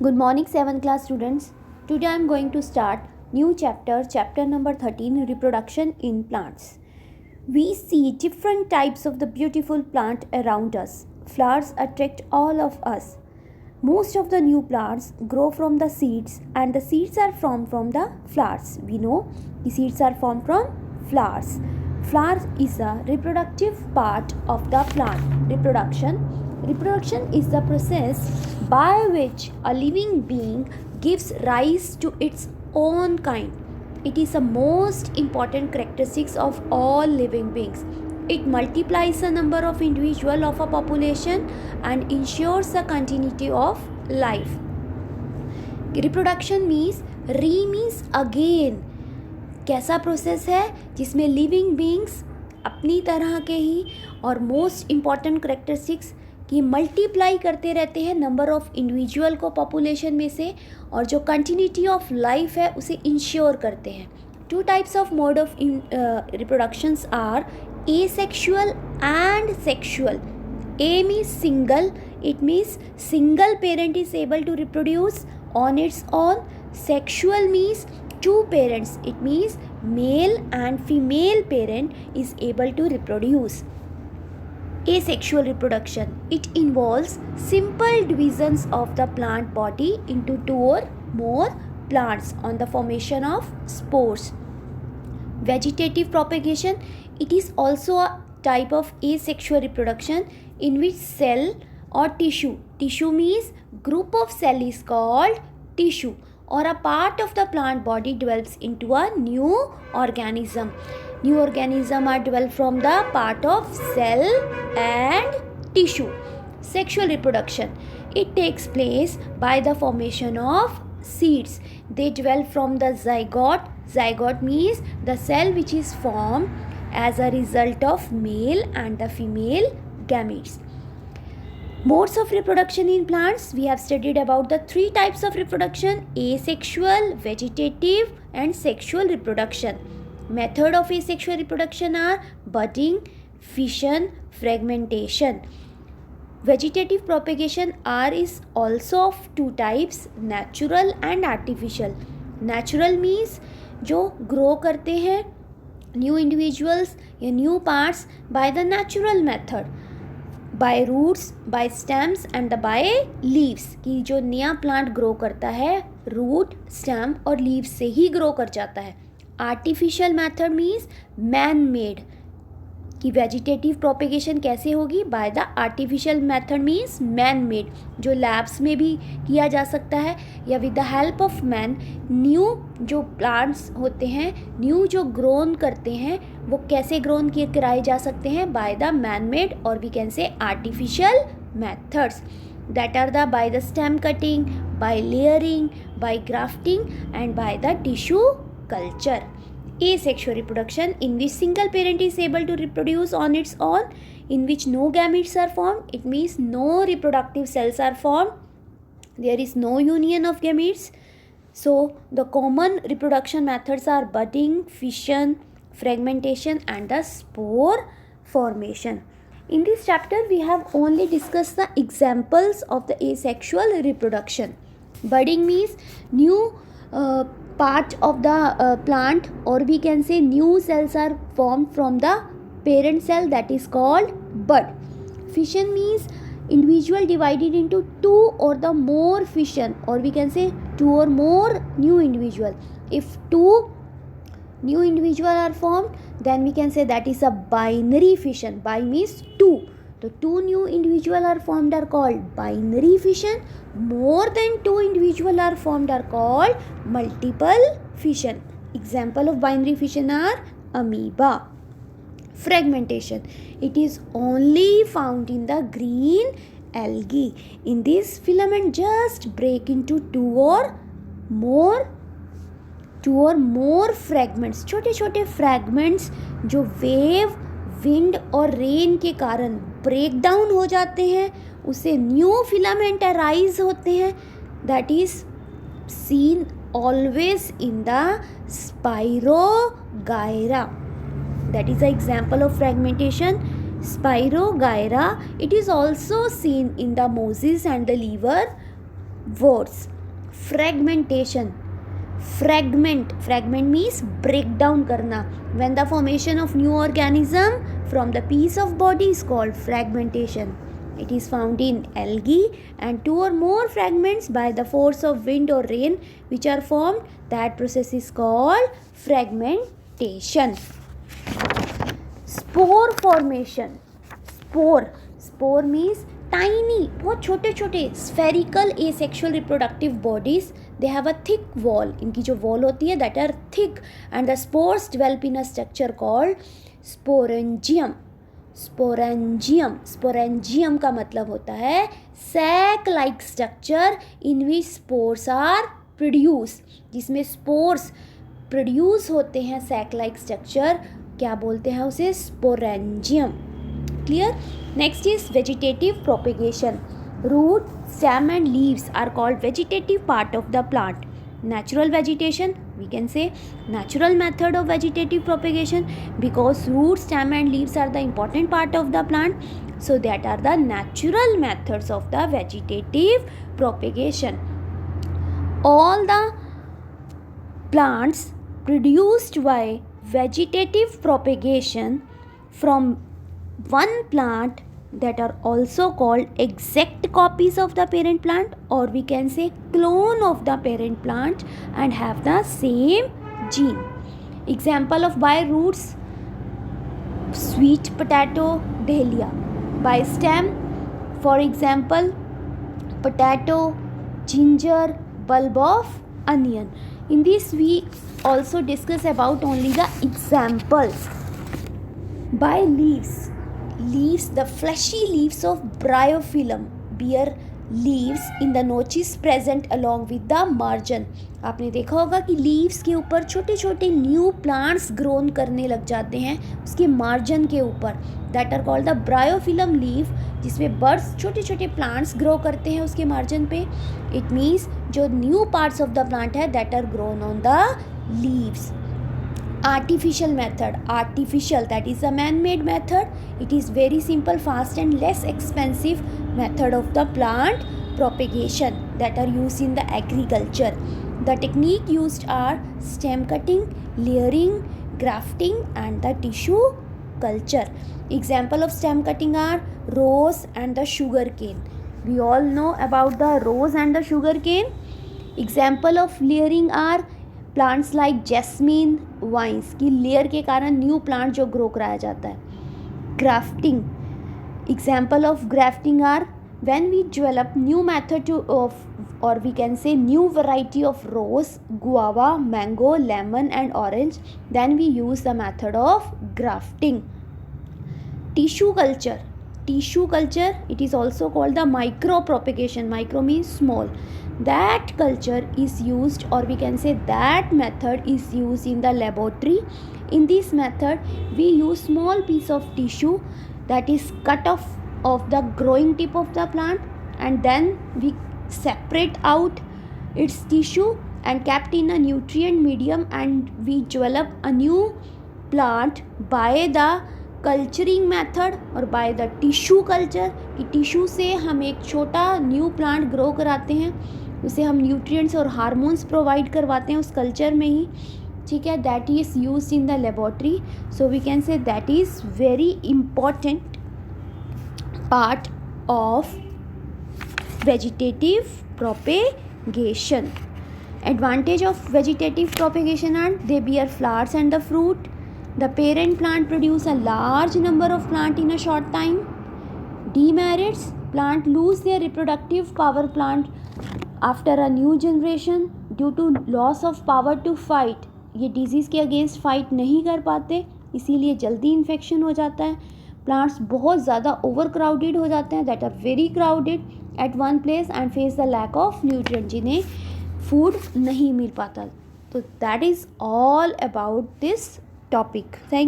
Good morning 7th class students. Today I am going to start new chapter number 13, reproduction in plants. We see different types of the beautiful plant around us. Flowers attract all of us. Most of the new plants grow from the seeds and the seeds are formed from the flowers. We know the seeds are formed from flowers. Flower is a reproductive part of the plant. Reproduction is the process by which a living being gives rise to its own kind. It is the most important characteristics of all living beings. It multiplies the number of individuals of a population and ensures the continuity of life. Reproduction means means again. कैसा process है जिसमें living beings अपनी तरह के ही और most important characteristics कि multiply करते रहते हैं नंबर ऑफ इंडिविजुअल को पॉपुलेशन में से और जो कंटिन्यूटी ऑफ लाइफ है उसे इंश्योर करते हैं. Two types of mode of reproductions are asexual and sexual. A means single, it means single parent is able to reproduce on its own. Sexual means two parents, it means male and female parent is able to reproduce. Asexual reproduction, it involves simple divisions of the plant body into two or more plants on the formation of spores. Vegetative propagation, it is also a type of asexual reproduction in which cell or tissue means group of cell is called tissue, or a part of the plant body develops into a new organism. New organism are developed from the part of cell and tissue. Sexual reproduction, it takes place by the formation of seeds. They develop from the zygote. Zygote means the cell which is formed as a result of male and the female gametes. Modes of reproduction in plants, we have studied about the three types of reproduction: asexual, vegetative and sexual reproduction. Method of asexual reproduction are budding, fission, fragmentation. Vegetative propagation is also of two types, natural and artificial. Natural means जो grow करते हैं new individuals या new parts by the natural method, by roots, by stems and the by leaves. कि जो नया plant grow करता है root, stem और लीव्स से ही ग्रो कर जाता है. Artificial method means man made. कि वेजिटेटिव प्रोपेगेशन कैसे होगी? By the artificial method means man made, जो लैब्स में भी किया जा सकता है या with the help of man. New जो प्लांट्स होते हैं, न्यू जो ग्रोन करते हैं, वो कैसे ग्रोन किए कराए जा सकते हैं? बाय द मैन मेड और we can say artificial methods that are the by the stem cutting, by layering, by grafting and by the tissue culture. Asexual reproduction, in which single parent is able to reproduce on its own, in which no gametes are formed. It means no reproductive cells are formed. There is no union of gametes. So the common reproduction methods are budding, fission, fragmentation and the spore formation. In this chapter we have only discussed the examples of the asexual reproduction. Budding means new part of the plant, or we can say new cells are formed from the parent cell, that is called bud. Fission means individual divided into two or the more fission, or we can say two or more new individual. If two new individual are formed, then we can say that is a binary fission. Bi means two. So two new individual are formed are called binary fission. More than two individual are formed are called multiple fission. Example of binary fission are amoeba. Fragmentation, it is only found in the green algae. In this, filament just break into two or more fragments. छोटे छोटे fragments जो wave, wind और rain के कारण break down हो जाते हैं, उससे न्यू फिलामेंट अराइज होते हैं. That is seen always in the spirogyra. That is the example of fragmentation. Spirogyra, it is also seen in the mosses and the liver words. Fragmentation. Fragment means break down karna. When the formation of new organism from the piece of body is called fragmentation. It is found in algae, and two or more fragments by the force of wind or rain which are formed, that process is called fragmentation. Spore formation. Spore means tiny, बहुत छोटे छोटे spherical asexual reproductive bodies. They have a thick wall. इनकी जो wall होती है that are thick, and the spores develop in a structure called sporangium. Sporangium का मतलब होता है sac like structure in which spores are produced. जिसमें spores produce होते हैं sac like structure, क्या बोलते हैं उसे? sporangium. Clear? Next is vegetative propagation. Root, stem and leaves are called vegetative part of the plant. Natural vegetation, we can say natural method of vegetative propagation, because root, stem and leaves are the important part of the plant. So that are the natural methods of the vegetative propagation. All the plants produced by vegetative propagation from one plant that are also called exact copies of the parent plant, or we can say clone of the parent plant, and have the same gene. Example of by roots: sweet potato, dahlia. By stem, for example, potato, ginger, bulb of onion. In this we also discuss about only the examples. By leaves, the fleshy leaves of bryophyllum bear leaves in the notches present along with the margin. आपने देखा होगा कि leaves के ऊपर छोटे छोटे new plants grown करने लग जाते हैं उसके मार्जिन के ऊपर, that are called the bryophyllum leaf, जिसमें बर्ड्स छोटे छोटे प्लांट्स ग्रो करते हैं उसके मार्जिन पे. इट मीन्स जो new parts of the plant है that are grown on the leaves. Artificial method, that is a man-made method. It is very simple, fast and less expensive method of the plant propagation that are used in the agriculture. The technique used are stem cutting, layering, grafting and the tissue culture. Example of stem cutting are rose and the sugar cane. We all know about the rose and the sugar cane. Example of layering are plants like jasmine, vines की layer के कारण new plant जो grow कराया जाता है. Grafting, example of grafting are when we develop new method to of, और we can say new variety of rose, guava, mango, lemon and orange, then we use the method of grafting. Tissue culture, it is also called the micro propagation. Micro means small. That culture is used, or we can say that method is used in the laboratory. In this method we use small piece of tissue that is cut off of the growing tip of the plant, and then we separate out its tissue and kept in a nutrient medium, and we develop a new plant by the culturing method और by the tissue culture. कि tissue से हम एक छोटा new plant grow कराते हैं, उसे हम न्यूट्रिएंट्स और हार्मोन्स प्रोवाइड करवाते हैं उस कल्चर में ही. ठीक है, that is used in the laboratory. So we can say that is very important part of vegetative propagation. Advantage of vegetative propagation are they bear flowers and the fruit. The parent plant produce a large number of plant in a short time. Demerits, plant lose their reproductive power plant after a new generation due to loss of power to fight. ये disease के against fight नहीं कर पाते, इसीलिए जल्दी infection हो जाता है. प्लांट्स बहुत ज़्यादा ओवर क्राउडेड हो जाते हैं, that are very crowded at one place and face the lack of nutrient, जिन्हें फूड नहीं मिल पाता. तो that is all about this topic. Thank